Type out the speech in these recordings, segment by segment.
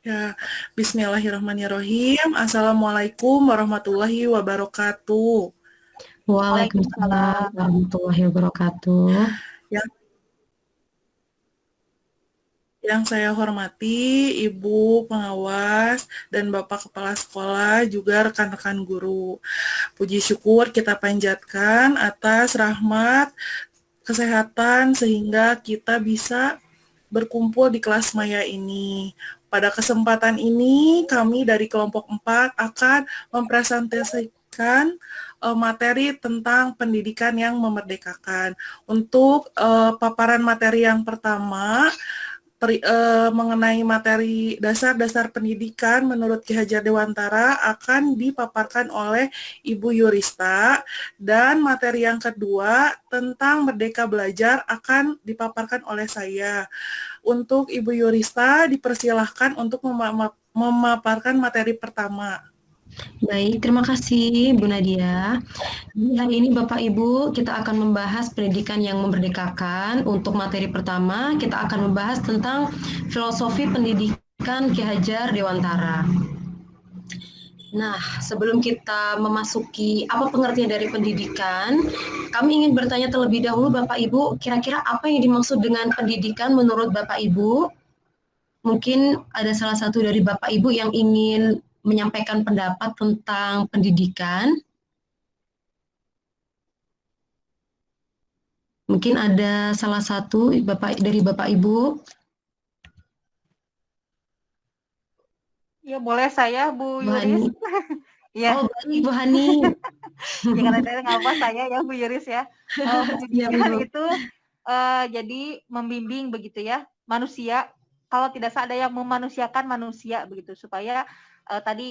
Ya, Bismillahirrahmanirrahim. Assalamualaikum warahmatullahi wabarakatuh. Waalaikumsalam Waalaikumsalam. warahmatullahi wabarakatuh. Yang, yang saya hormati Ibu Pengawas dan Bapak Kepala Sekolah, juga rekan-rekan guru. Puji syukur kita panjatkan atas rahmat kesehatan sehingga kita bisa berkumpul di kelas maya ini. Pada kesempatan ini, kami dari kelompok 4 akan mempresentasikan materi tentang pendidikan yang memerdekakan. Untuk paparan materi yang pertama, mengenai materi dasar-dasar pendidikan menurut Ki Hajar Dewantara akan dipaparkan oleh Ibu Yurista, dan materi yang kedua tentang Merdeka Belajar akan dipaparkan oleh saya. Untuk Ibu Yurista dipersilahkan untuk memaparkan materi pertama. Baik, terima kasih Bu Nadia. Di hari ini Bapak Ibu, kita akan membahas pendidikan yang memerdekakan. Untuk materi pertama, kita akan membahas tentang filosofi pendidikan Ki Hajar Dewantara. Nah, sebelum kita memasuki apa pengertian dari pendidikan, kami ingin bertanya terlebih dahulu Bapak Ibu, kira-kira apa yang dimaksud dengan pendidikan menurut Bapak Ibu? Mungkin ada salah satu dari Bapak Ibu yang ingin menyampaikan pendapat tentang pendidikan. Mungkin ada salah satu dari Bapak Ibu. Ya, boleh saya, Bu Bu Yuris. Hani. Ya, Oh, baik Bu Hani. ya karena saya nggak apa saya ya, Bu Yuris ya. Siap, Pendidikan Ibu. itu jadi membimbing begitu ya, manusia. Kalau tidak salah ada yang memanusiakan manusia begitu supaya tadi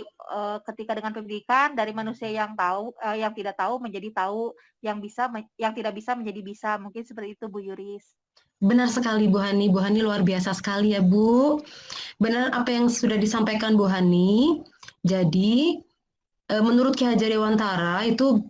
ketika dengan pendidikan dari manusia yang tahu, yang tidak tahu menjadi tahu, yang tidak bisa menjadi bisa. Mungkin seperti itu, Bu Yuris. Benar sekali Bu Hani. Bu Hani luar biasa sekali ya Bu. Benar apa yang sudah disampaikan Bu Hani. Jadi menurut Ki Hajar Dewantara itu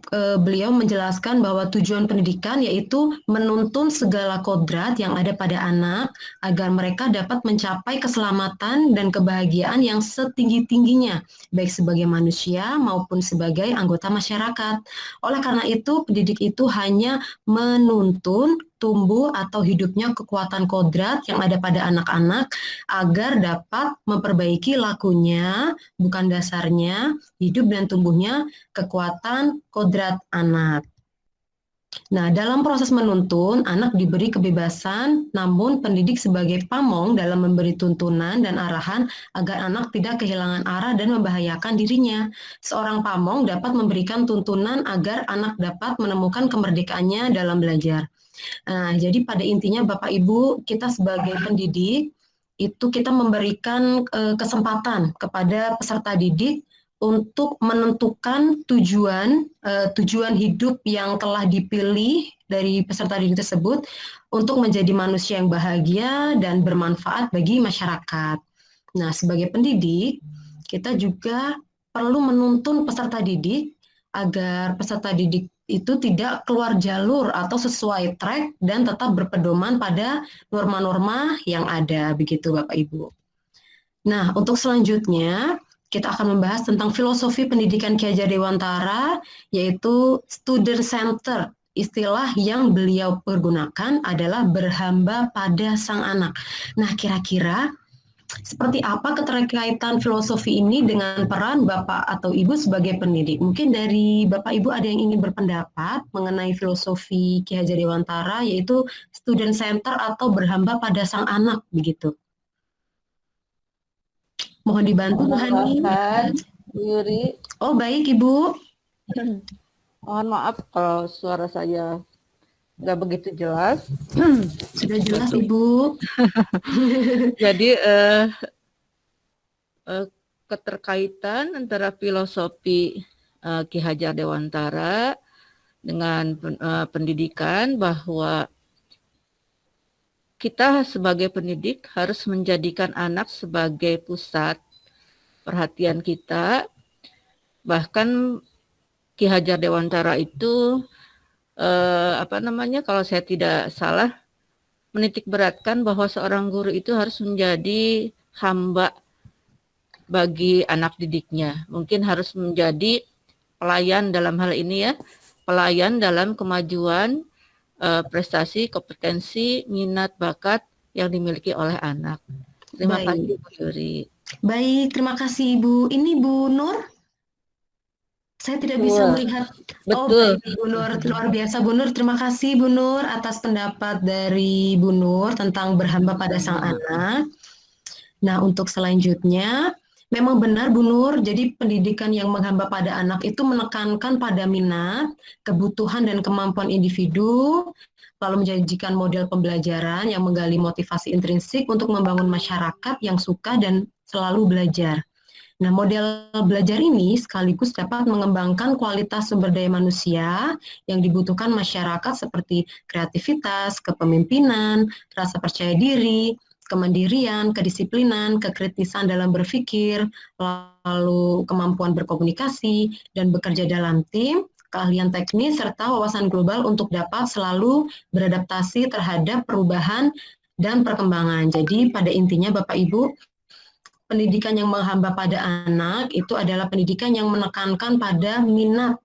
beliau menjelaskan bahwa tujuan pendidikan yaitu menuntun segala kodrat yang ada pada anak agar mereka dapat mencapai keselamatan dan kebahagiaan yang setinggi-tingginya, baik sebagai manusia maupun sebagai anggota masyarakat. Oleh karena itu, pendidik itu hanya menuntun tumbuh atau hidupnya kekuatan kodrat yang ada pada anak-anak agar dapat memperbaiki lakunya, bukan dasarnya, hidup dan tumbuhnya kekuatan kodrat anak. Nah, dalam proses menuntun, anak diberi kebebasan, namun pendidik sebagai pamong dalam memberi tuntunan dan arahan agar anak tidak kehilangan arah dan membahayakan dirinya. Seorang pamong dapat memberikan tuntunan agar anak dapat menemukan kemerdekaannya dalam belajar. Nah, jadi pada intinya Bapak Ibu, kita sebagai pendidik, itu kita memberikan kesempatan kepada peserta didik untuk menentukan tujuan hidup yang telah dipilih dari peserta didik tersebut untuk menjadi manusia yang bahagia dan bermanfaat bagi masyarakat. Nah, sebagai pendidik, kita juga perlu menuntun peserta didik agar peserta didik itu tidak keluar jalur atau sesuai track dan tetap berpedoman pada norma-norma yang ada, begitu Bapak Ibu. Nah, untuk selanjutnya, kita akan membahas tentang filosofi pendidikan Ki Hajar Dewantara, yaitu student center. Istilah yang beliau pergunakan adalah berhamba pada sang anak. Nah, kira-kira seperti apa keterkaitan filosofi ini dengan peran Bapak atau Ibu sebagai pendidik? Mungkin dari Bapak Ibu ada yang ingin berpendapat mengenai filosofi Ki Hajar Dewantara, yaitu student center atau berhamba pada sang anak, begitu. Mohon dibantu Bu Hani. Bu Yuri. Oh, baik Ibu. Mohon maaf kalau suara saya nggak begitu jelas. Sudah jelas Ibu. Jadi keterkaitan antara filosofi Ki Hajar Dewantara dengan pendidikan, bahwa kita sebagai pendidik harus menjadikan anak sebagai pusat perhatian kita. Bahkan Ki Hajar Dewantara itu kalau saya tidak salah menitik beratkan bahwa seorang guru itu harus menjadi hamba bagi anak didiknya. Mungkin harus menjadi pelayan dalam hal ini ya, pelayan dalam kemajuan prestasi, kompetensi, minat, bakat yang dimiliki oleh anak. Terima kasih Baik. Bu Yuri. Baik, terima kasih Ibu. Ini Bu Nur, saya tidak bisa Betul. melihat. Oh, Betul. baik Bu Nur, luar biasa Bu Nur. Terima kasih Bu Nur atas pendapat dari Bu Nur tentang berhamba pada sang anak. Nah, untuk selanjutnya, memang benar Bu Nur, jadi pendidikan yang menghamba pada anak itu menekankan pada minat, kebutuhan dan kemampuan individu, lalu menjanjikan model pembelajaran yang menggali motivasi intrinsik untuk membangun masyarakat yang suka dan selalu belajar. Nah, model belajar ini sekaligus dapat mengembangkan kualitas sumber daya manusia yang dibutuhkan masyarakat seperti kreativitas, kepemimpinan, rasa percaya diri, kemandirian, kedisiplinan, kekritisan dalam berpikir, lalu kemampuan berkomunikasi dan bekerja dalam tim, keahlian teknis, serta wawasan global untuk dapat selalu beradaptasi terhadap perubahan dan perkembangan. Jadi pada intinya Bapak Ibu, pendidikan yang menghamba pada anak itu adalah pendidikan yang menekankan pada minat,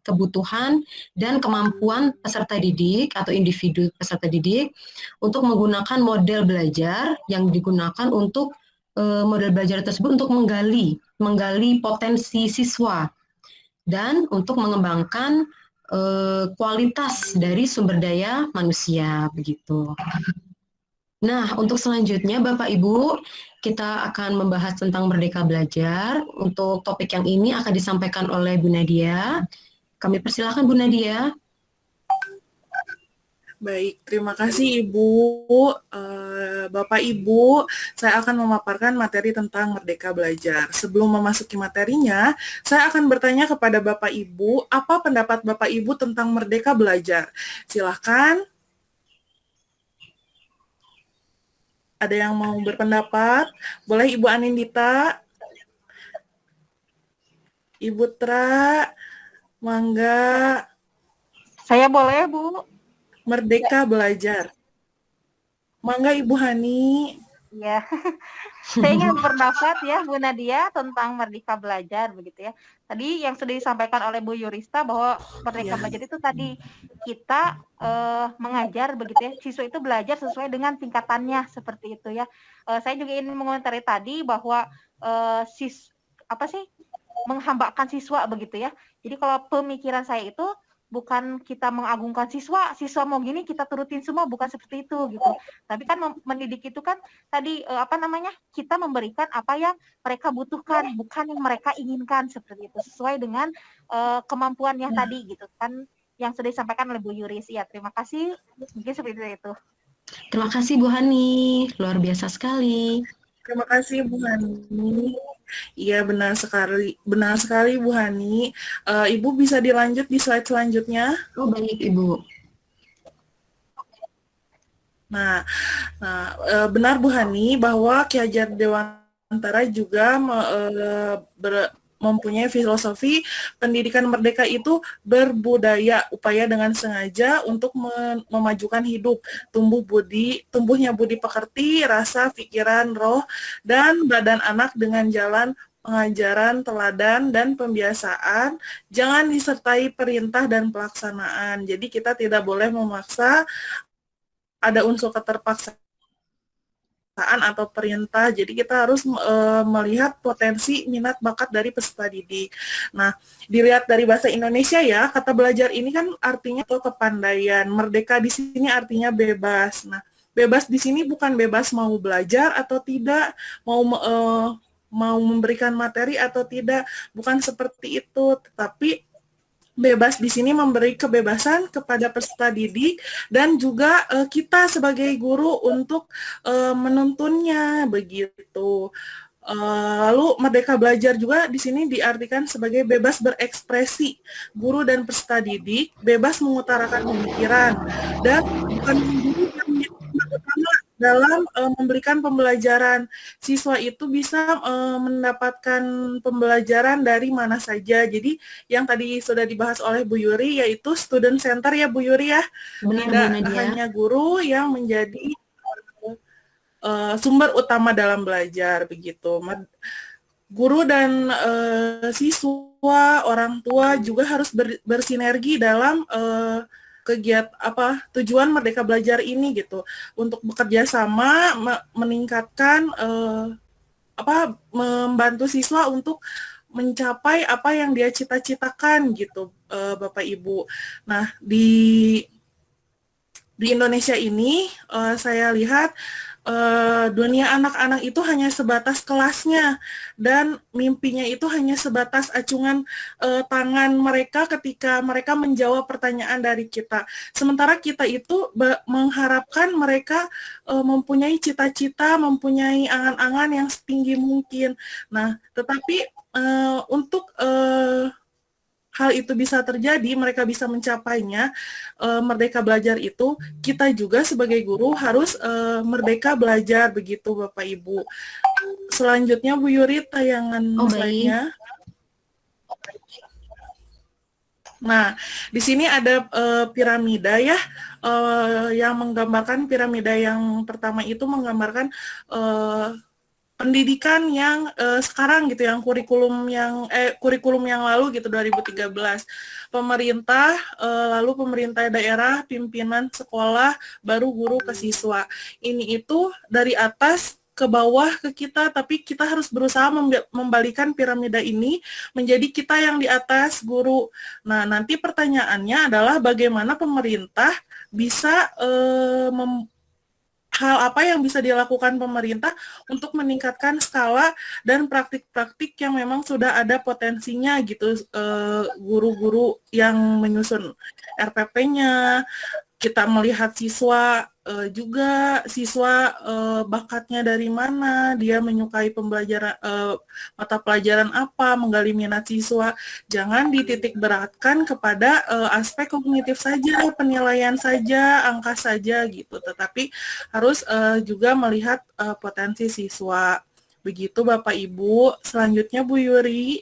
kebutuhan, dan kemampuan peserta didik atau individu peserta didik untuk menggunakan model belajar yang digunakan untuk model belajar tersebut untuk menggali potensi siswa dan untuk mengembangkan kualitas dari sumber daya manusia begitu. Nah, untuk selanjutnya Bapak Ibu, kita akan membahas tentang Merdeka Belajar. Untuk topik yang ini akan disampaikan oleh Bu Nadia. Kami persilakan Bu Nadia. Baik, terima kasih Ibu. Bapak Ibu, saya akan memaparkan materi tentang Merdeka Belajar. Sebelum memasuki materinya, saya akan bertanya kepada Bapak Ibu, apa pendapat Bapak Ibu tentang Merdeka Belajar? Silakan. Ada yang mau berpendapat? Boleh Ibu Anindita? Ibu Tra? Mangga? Saya boleh, Bu? Merdeka Belajar. Mangga Ibu Hani. Ya, saya ingin berpendapat ya Bu Nadia tentang Merdeka Belajar begitu ya. Tadi yang sudah disampaikan oleh Bu Yurista bahwa Merdeka Belajar itu tadi kita mengajar begitu ya. Siswa itu belajar sesuai dengan tingkatannya seperti itu ya. Saya juga ingin mengomentari tadi bahwa menghambakan siswa begitu ya. Jadi kalau pemikiran saya itu bukan kita mengagungkan siswa mau gini kita turutin semua, bukan seperti itu gitu. Tapi kan mendidik itu kan tadi kita memberikan apa yang mereka butuhkan, bukan yang mereka inginkan seperti itu, sesuai dengan kemampuannya tadi gitu kan yang sudah disampaikan oleh Bu Yuris. Ya, terima kasih. Mungkin seperti itu. Terima kasih Bu Hani, luar biasa sekali. Terima kasih Bu Hani. Iya, benar sekali Bu Hani. Ibu bisa dilanjut di slide selanjutnya. Oh, baik Ibu. Nah, benar Bu Hani bahwa Ki Hajar Dewantara juga mempunyai filosofi pendidikan merdeka itu berbudaya, upaya dengan sengaja untuk memajukan hidup, tumbuhnya budi pekerti, rasa, pikiran, roh, dan badan anak dengan jalan pengajaran, teladan, dan pembiasaan, jangan disertai perintah dan pelaksanaan. Jadi kita tidak boleh memaksa, ada unsur keterpaksaan atau perintah, jadi kita harus melihat potensi minat bakat dari peserta didik. Nah, dilihat dari bahasa Indonesia ya, kata belajar ini kan artinya atau kepandaian, merdeka di sini artinya bebas. Nah, bebas di sini bukan bebas mau belajar atau tidak, mau memberikan materi atau tidak, bukan seperti itu, tetapi bebas di sini memberi kebebasan kepada peserta didik dan juga kita sebagai guru untuk menuntunnya begitu. Lalu merdeka belajar juga di sini diartikan sebagai bebas berekspresi. Guru dan peserta didik bebas mengutarakan pemikiran dan bukan guru yang utama dalam memberikan pembelajaran. Siswa itu bisa mendapatkan pembelajaran dari mana saja. Jadi yang tadi sudah dibahas oleh Bu Yuri yaitu student center ya Bu Yuri ya. Benar, Tidak hanya guru yang menjadi sumber utama dalam belajar begitu. guru dan siswa, orang tua juga harus bersinergi dalam kegiatan tujuan Merdeka Belajar ini gitu, untuk bekerja sama meningkatkan membantu siswa untuk mencapai apa yang dia cita-citakan gitu, Bapak Ibu. Nah, di Indonesia ini saya lihat dunia anak-anak itu hanya sebatas kelasnya, dan mimpinya itu hanya sebatas acungan tangan mereka ketika mereka menjawab pertanyaan dari kita. Sementara kita itu mengharapkan mereka mempunyai cita-cita, mempunyai angan-angan yang setinggi mungkin. Nah, tetapi untuk hal itu bisa terjadi, mereka bisa mencapainya, merdeka belajar itu, kita juga sebagai guru harus merdeka belajar, begitu Bapak Ibu. Selanjutnya Bu Yuri, tayangan slide-nya. Nah, di sini ada piramida ya, yang menggambarkan piramida yang pertama itu menggambarkan pendidikan yang sekarang gitu, yang kurikulum yang lalu gitu, 2013. Pemerintah, lalu pemerintah daerah, pimpinan sekolah, baru guru ke siswa. Ini itu dari atas ke bawah ke kita, tapi kita harus berusaha membalikan piramida ini menjadi kita yang di atas, guru. Nah, nanti pertanyaannya adalah bagaimana pemerintah bisa hal apa yang bisa dilakukan pemerintah untuk meningkatkan skala dan praktik-praktik yang memang sudah ada potensinya gitu, guru-guru yang menyusun RPP-nya. Kita melihat siswa juga, siswa bakatnya dari mana, dia menyukai pembelajaran mata pelajaran apa, menggali minat siswa. Jangan dititik beratkan kepada aspek kognitif saja, penilaian saja, angka saja gitu, tetapi harus juga melihat potensi siswa. Begitu Bapak Ibu. Selanjutnya Bu Yuri.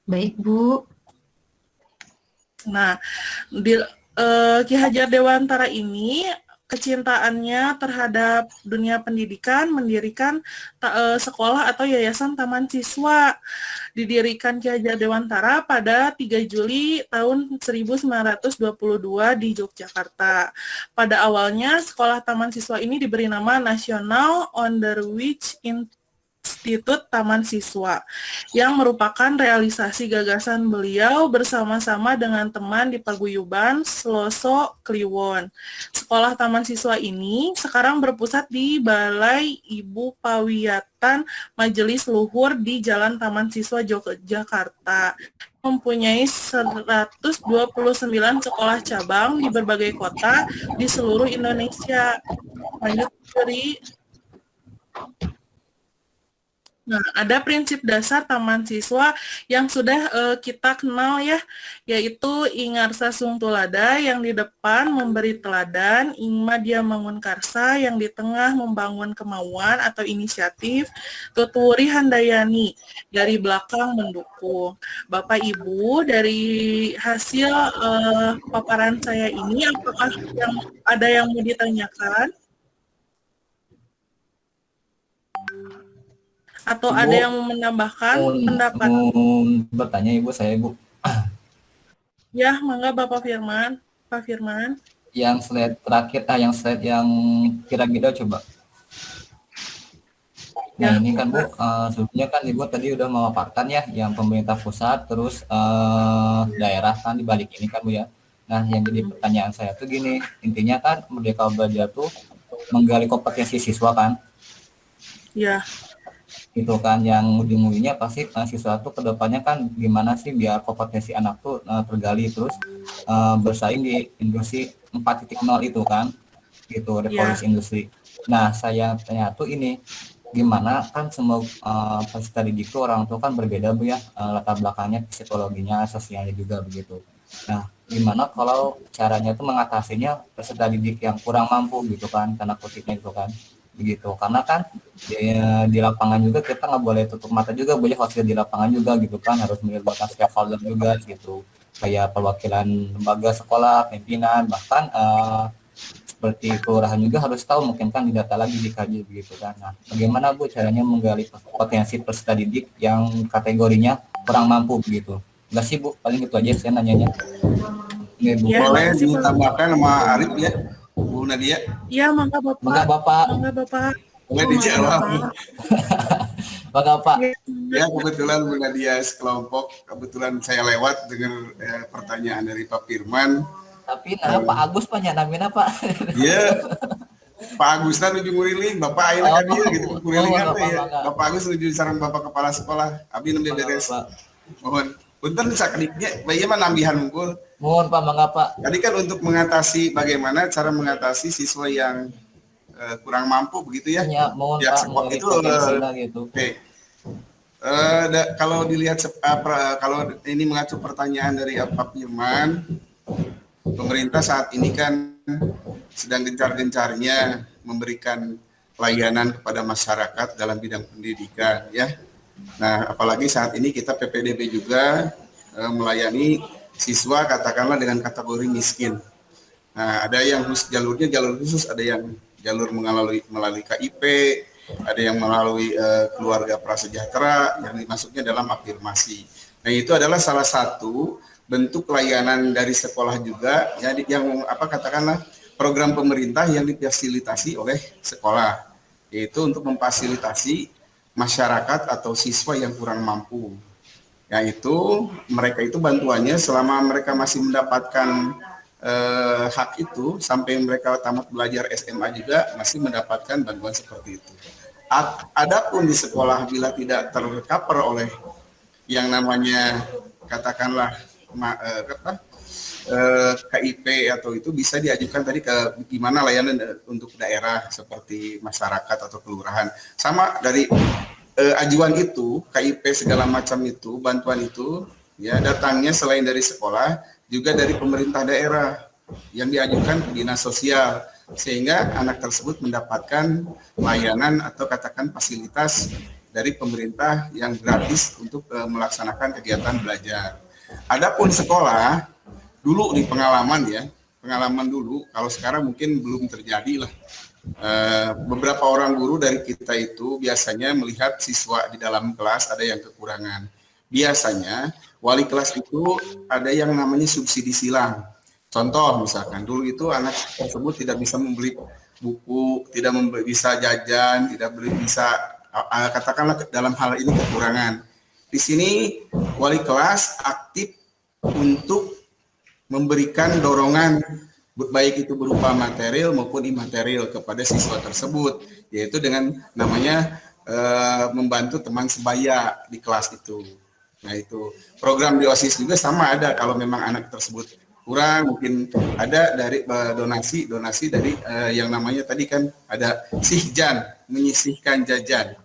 Baik Bu. Nah, Ki Hajar Dewantara ini kecintaannya terhadap dunia pendidikan, mendirikan sekolah atau yayasan Taman Siswa. Didirikan Ki Hajar Dewantara pada 3 Juli tahun 1922 di Yogyakarta. Pada awalnya, sekolah Taman Siswa ini diberi nama National Underwich Institut Taman Siswa, yang merupakan realisasi gagasan beliau bersama-sama dengan teman di paguyuban Sloso Kliwon. Sekolah Taman Siswa ini sekarang berpusat di Balai Ibu Pawiyatan Majelis Luhur di Jalan Taman Siswa Yogyakarta. Mempunyai 129 sekolah cabang di berbagai kota di seluruh Indonesia. Lanjut dari Nah, ada prinsip dasar Taman Siswa yang sudah kita kenal ya, yaitu Ingarsa Sung Tulada, yang di depan memberi teladan, Ingma Dia Mangun Karsa, yang di tengah membangun kemauan atau inisiatif, Tuturi Handayani, dari belakang mendukung. Bapak Ibu, dari hasil paparan saya ini, apakah ada yang mau ditanyakan? Atau Ibu, ada yang mau menambahkan pendapat? Bertanya Ibu, saya Ibu. Ya, mangga Bapak Firman. Pak Firman. Yang slide terakhir, yang slide yang piramida coba. Nah ya, ini kan Bu, sebelumnya kan Ibu tadi udah memaparkan ya, yang pemerintah pusat, terus daerah kan di balik ini kan Bu ya. Nah yang jadi pertanyaan saya tuh gini, intinya kan Merdeka Belajar tuh menggali kompetensi siswa kan? Ya. Itu kan yang ujung-ujungnya pasti siswa tuh kedepannya kan gimana sih biar kompetensi anak tuh tergali terus bersaing di industri 4.0 itu kan, gitu, revolusi industri. Nah saya tanya tuh ini, gimana kan semua peserta didik tuh orang tua kan berbeda Bu ya, latar belakangnya, psikologinya, sosialnya juga begitu. Nah gimana kalau caranya tuh mengatasinya peserta didik yang kurang mampu gitu kan, tanda kutipnya itu kan, begitu, karena kan di lapangan juga kita nggak boleh tutup mata juga, boleh hasil di lapangan juga gitu kan, harus melibatkan stakeholder juga gitu, kayak perwakilan lembaga sekolah, pimpinan, bahkan seperti kelurahan juga harus tahu, mungkin kan di data lagi dikaji begitu kan. Nah, bagaimana Bu caranya menggali potensi peserta didik yang kategorinya kurang mampu begitu? Enggak sih Bu, paling itu aja saya nanyanya. Oke, Bu. Ya, Boleh makasih, Pak. ditambahkan sama Arif ya, Bu Nadia? Iya, mangga Bapak. Mangga Bapak. Mangga Bapak. Boleh Oh, dijawab. mangga, Mangga Pak. Ya, Ya, kebetulan Bu Nadia sekelompok, kebetulan saya lewat dengan pertanyaan dari Pak Firman. Tapi nah Pak Agus Pak nyanamin apa? Ya, Pak Agus nuju nguriling, Bapak ayeuna ka dieu gitu, ngurilingan teh ya. Bapak. Bapak Agus nuju sareng Bapak Kepala Sekolah, abdi nembe beres. Pak. Mohon punten sakdiknya, bayi mah nambihan unggul. Mohon Pak, mangga Pak. Tadi kan untuk mengatasi bagaimana cara mengatasi siswa yang kurang mampu begitu ya. Ya, mohon Pihak Pak, sekolah mengenai itu potensinya gitu. oke. Kalau dilihat kalau ini mengacu pertanyaan dari Pak Firman, pemerintah saat ini kan sedang gencar-gencarnya memberikan layanan kepada masyarakat dalam bidang pendidikan ya. Nah, apalagi saat ini kita PPDB juga melayani siswa katakanlah dengan kategori miskin. Nah, ada yang jalur khusus, ada yang jalur melalui KIP, ada yang melalui keluarga prasejahtera yang dimasuknya dalam afirmasi. Nah, itu adalah salah satu bentuk layanan dari sekolah juga ya, yang katakanlah program pemerintah yang difasilitasi oleh sekolah, yaitu untuk memfasilitasi masyarakat atau siswa yang kurang mampu. Yaitu mereka itu bantuannya selama mereka masih mendapatkan hak itu sampai mereka tamat belajar SMA juga masih mendapatkan bantuan seperti itu. Adapun di sekolah bila tidak tercover oleh yang namanya katakanlah KIP atau itu bisa diajukan tadi ke gimana layanan untuk daerah seperti masyarakat atau kelurahan. Sama dari ajuan itu, KIP segala macam itu, bantuan itu ya datangnya selain dari sekolah juga dari pemerintah daerah yang diajukan ke dinas sosial, sehingga anak tersebut mendapatkan layanan atau katakan fasilitas dari pemerintah yang gratis untuk melaksanakan kegiatan belajar. Adapun sekolah, dulu di pengalaman dulu, kalau sekarang mungkin belum terjadi lah. Beberapa orang guru dari kita itu biasanya melihat siswa di dalam kelas ada yang kekurangan. Biasanya wali kelas itu ada yang namanya subsidi silang. Contoh misalkan dulu itu anak tersebut tidak bisa membeli buku, tidak bisa jajan, tidak bisa katakanlah dalam hal ini kekurangan. Di sini wali kelas aktif untuk memberikan dorongan baik itu berupa material maupun imaterial kepada siswa tersebut, yaitu dengan namanya membantu teman sebaya di kelas itu. Nah, itu program di OSIS juga sama ada, kalau memang anak tersebut kurang mungkin ada dari donasi dari yang namanya tadi kan ada sihjan, menyisihkan jajan.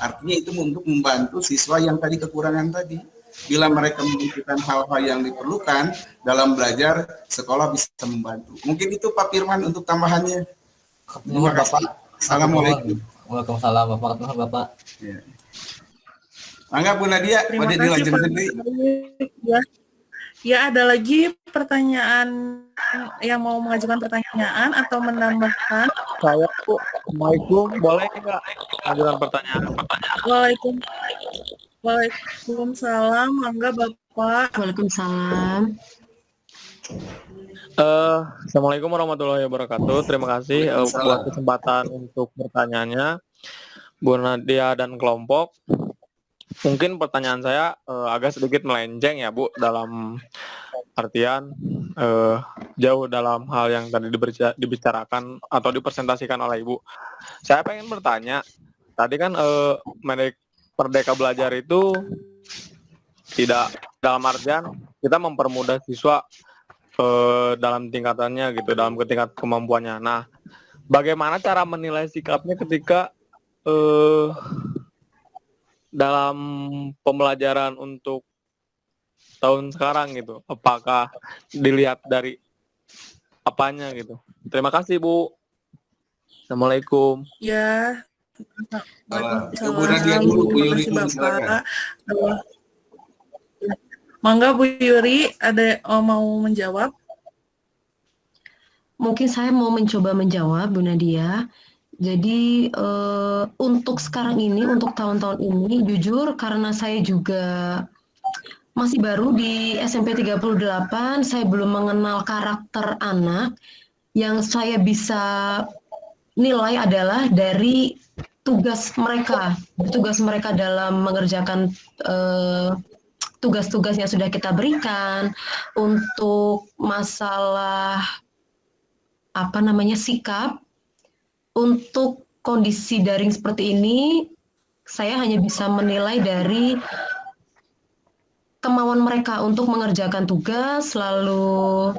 Artinya itu untuk membantu siswa yang tadi kekurangan tadi. Bila mereka membutuhkan hal-hal yang diperlukan dalam belajar, sekolah bisa membantu. Mungkin itu Pak Firman untuk tambahannya. Terima kasih. Assalamualaikum. Waalaikumsalam Bapak. Ya. Mangga Bu Nadia, Terima boleh kasih, dilanjutkan. Pak. Ya, ada lagi pertanyaan yang mau mengajukan pertanyaan atau menambahkan? Saya Bu, Assalamualaikum, boleh nggak ajukan pertanyaan? Waalaikumsalam, mangga Bapak. Waalaikumsalam. Assalamualaikum warahmatullahi wabarakatuh. Terima kasih buat kesempatan untuk bertanyanya, Bu Nadia dan kelompok. Mungkin pertanyaan saya agak sedikit melenceng ya Bu, dalam artian jauh dalam hal yang tadi dibicarakan atau dipresentasikan oleh Ibu. Saya pengen bertanya, tadi kan Merdeka Belajar itu tidak dalam artian kita mempermudah siswa dalam tingkatannya gitu, dalam tingkat kemampuannya. Nah, bagaimana cara menilai sikapnya ketika dalam pembelajaran untuk tahun sekarang gitu? Apakah dilihat dari apanya gitu? Terima kasih Bu. Assalamualaikum. Ya. Bu Nadia dulu, Bu Yuri Terima dulu, kasih Bapak. silakan. Mangga Bu Yuri, ada mau menjawab? mungkin saya mau mencoba menjawab, Bu Nadia. Jadi untuk sekarang ini, untuk tahun-tahun ini, jujur karena saya juga masih baru di SMP 38, saya belum mengenal karakter anak. Yang saya bisa nilai adalah dari tugas mereka dalam mengerjakan tugas-tugas yang sudah kita berikan. Untuk masalah sikap, untuk kondisi daring seperti ini, saya hanya bisa menilai dari kemauan mereka untuk mengerjakan tugas, lalu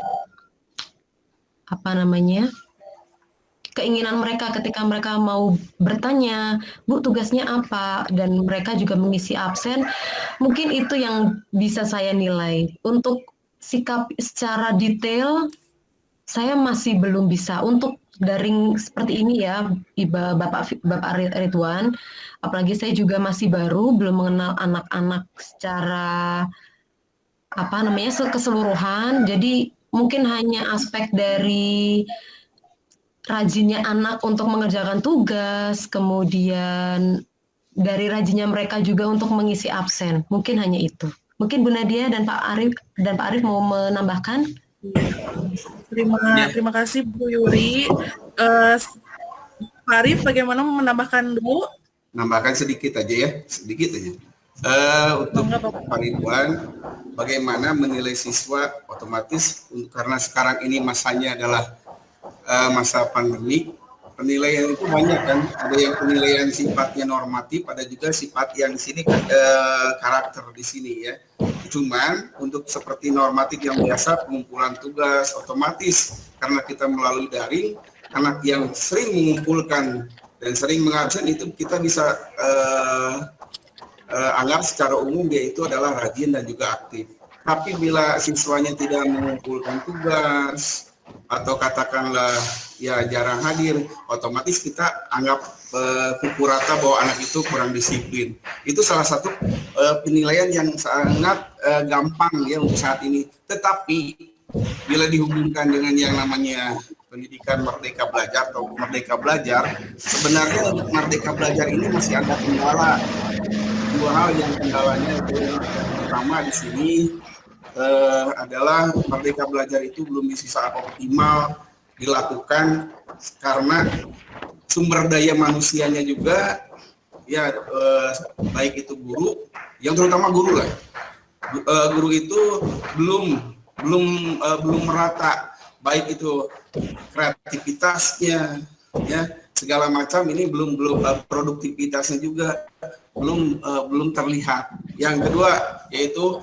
keinginan mereka ketika mereka mau bertanya, Bu, tugasnya apa? Dan mereka juga mengisi absen. Mungkin itu yang bisa saya nilai. Untuk sikap secara detail, saya masih belum bisa. Untuk daring seperti ini ya, Bapak Ridwan, apalagi saya juga masih baru, belum mengenal anak-anak secara keseluruhan. Jadi mungkin hanya aspek dari rajinnya anak untuk mengerjakan tugas, kemudian dari rajinnya mereka juga untuk mengisi absen. Mungkin hanya itu. Mungkin Bu Nadia dan Pak Arif mau menambahkan? Terima kasih Bu Yuri. Pak Arif, bagaimana menambahkan dulu? Nambahkan sedikit aja ya, sedikit aja. Untuk Pak Ridwan, bagaimana menilai siswa otomatis karena sekarang ini masanya adalah masa pandemi, penilaian itu banyak kan, ada yang penilaian sifatnya normatif, ada juga sifat yang di sini karakter di sini ya. Cuman untuk seperti normatif yang biasa pengumpulan tugas otomatis karena kita melalui daring, anak yang sering mengumpulkan dan sering mengabsen itu kita bisa anggap secara umum dia itu adalah rajin dan juga aktif. Tapi bila siswanya tidak mengumpulkan tugas atau katakanlah ya jarang hadir, otomatis kita anggap pukul rata bahwa anak itu kurang disiplin. Itu salah satu penilaian yang sangat gampang ya untuk saat ini. Tetapi bila dihubungkan dengan yang namanya pendidikan merdeka belajar atau merdeka belajar, sebenarnya untuk merdeka belajar ini masih ada kendala. Dua hal yang kendalanya itu yang pertama di sini adalah merdeka belajar itu belum bisa optimal dilakukan karena sumber daya manusianya juga ya baik itu guru, yang terutama guru lah, guru itu belum merata, baik itu kreativitasnya ya segala macam ini belum produktivitasnya juga belum terlihat. Yang kedua yaitu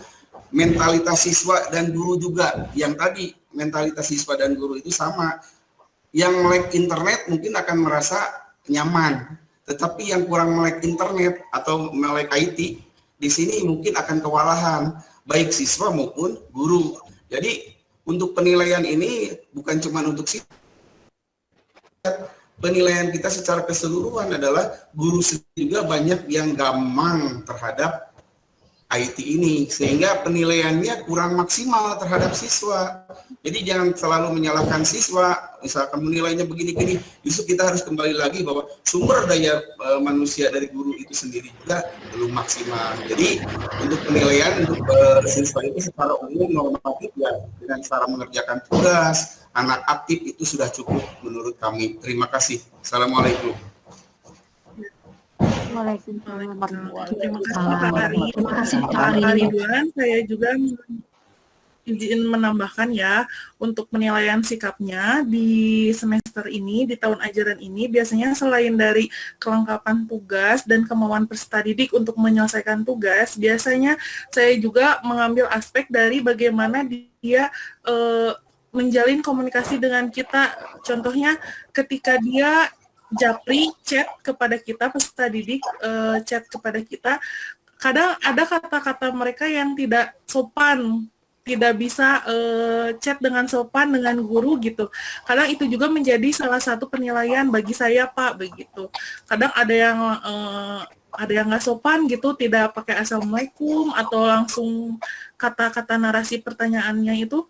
mentalitas siswa dan guru juga, yang tadi mentalitas siswa dan guru itu sama. Yang melek internet mungkin akan merasa nyaman, tetapi yang kurang melek internet atau melek IT di sini mungkin akan kewalahan baik siswa maupun guru. Jadi untuk penilaian ini bukan cuma untuk siswa, penilaian kita secara keseluruhan adalah guru juga banyak yang gamang terhadap IT ini, sehingga penilaiannya kurang maksimal terhadap siswa. Jadi jangan selalu menyalahkan siswa, misalkan menilainya begini-gini, justru kita harus kembali lagi bahwa sumber daya manusia dari guru itu sendiri juga belum maksimal. Jadi untuk penilaian untuk siswa itu secara umum normatif ya, dengan cara mengerjakan tugas, anak aktif itu sudah cukup menurut kami. Terima kasih. Assalamualaikum. Terima kasih Pak Ridwan. Saya juga izin menambahkan ya, untuk penilaian sikapnya di semester ini, di tahun ajaran ini, biasanya selain dari kelengkapan tugas dan kemauan peserta didik untuk menyelesaikan tugas, biasanya saya juga mengambil aspek dari bagaimana dia menjalin komunikasi dengan kita. Contohnya ketika dia japri chat kepada kita, peserta didik chat kepada kita, kadang ada kata-kata mereka yang tidak sopan, tidak bisa chat dengan sopan dengan guru gitu. Kadang itu juga menjadi salah satu penilaian bagi saya Pak, begitu. Kadang ada yang nggak sopan gitu, tidak pakai assalamualaikum atau langsung kata-kata narasi pertanyaannya itu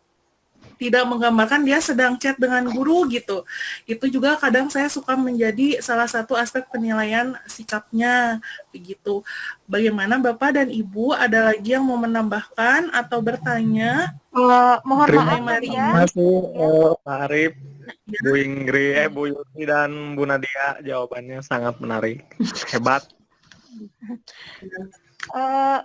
tidak menggambarkan dia sedang chat dengan guru gitu. Itu juga kadang saya suka menjadi salah satu aspek penilaian sikapnya begitu. Bagaimana Bapak dan Ibu, ada lagi yang mau menambahkan atau bertanya? Mohon Terima maaf tadi ya. kasih Ya. Pak Arif, Bu Ingrid, Bu Yuti dan Bu Nadia, jawabannya sangat menarik, hebat.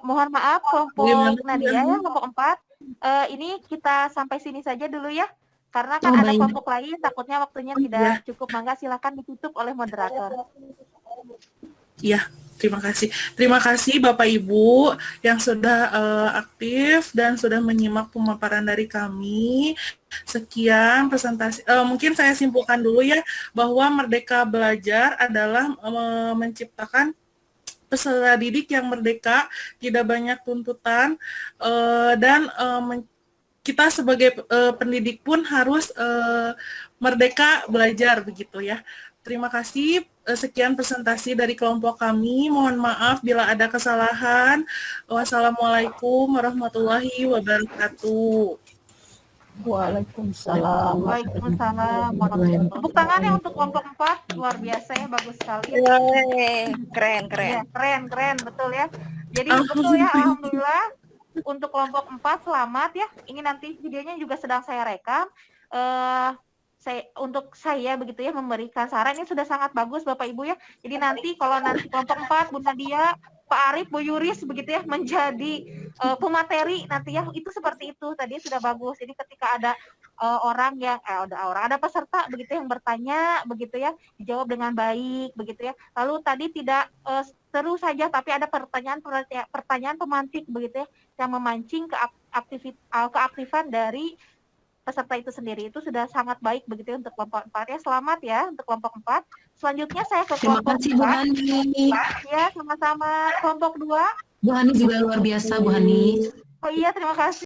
Mohon maaf kelompok Bagaimana Nadia ya, kelompok 4. Ini kita sampai sini saja dulu ya. Karena kan Oh, ada baik. kelompok lain, takutnya waktunya tidak cukup. Mangga silakan ditutup oleh moderator. Ya, terima kasih. Terima kasih Bapak Ibu yang sudah aktif dan sudah menyimak pemaparan dari kami. Sekian presentasi. Mungkin saya simpulkan dulu ya bahwa Merdeka Belajar adalah menciptakan peserta didik yang merdeka, tidak banyak tuntutan, dan kita sebagai pendidik pun harus merdeka belajar begitu ya. Terima kasih. Sekian presentasi dari kelompok kami. Mohon maaf bila ada kesalahan. Wassalamualaikum warahmatullahi wabarakatuh. Waalaikumsalam. Waalaikumsalam. Tepuk tangan ya untuk kelompok 4. Luar biasa ya, bagus sekali. Keren. Ya, keren, betul ya. Jadi betul ya, alhamdulillah untuk kelompok 4 selamat ya. Ini nanti videonya juga sedang saya rekam. Untuk saya begitu ya memberikan saran ini sudah sangat bagus Bapak Ibu ya. Jadi nanti kalau nanti kelompok 4 Bu Nadia, Pak Arif, Bu Yuris begitu ya menjadi pemateri nanti ya, itu seperti itu tadi sudah bagus. Jadi ketika ada ada peserta begitu yang bertanya begitu ya, dijawab dengan baik begitu ya. Lalu tadi tidak seru saja tapi ada pertanyaan pemantik begitu ya yang memancing keaktifan dari peserta itu sendiri. Itu sudah sangat baik begitu ya untuk kelompok 4 ya. Selamat ya untuk kelompok 4. Selanjutnya saya ke Terima kelompok kasih Bu 4. Hani. Ya, sama-sama. Kelompok 2. Bu Hani juga luar biasa Bu Hani. Oh iya, terima kasih.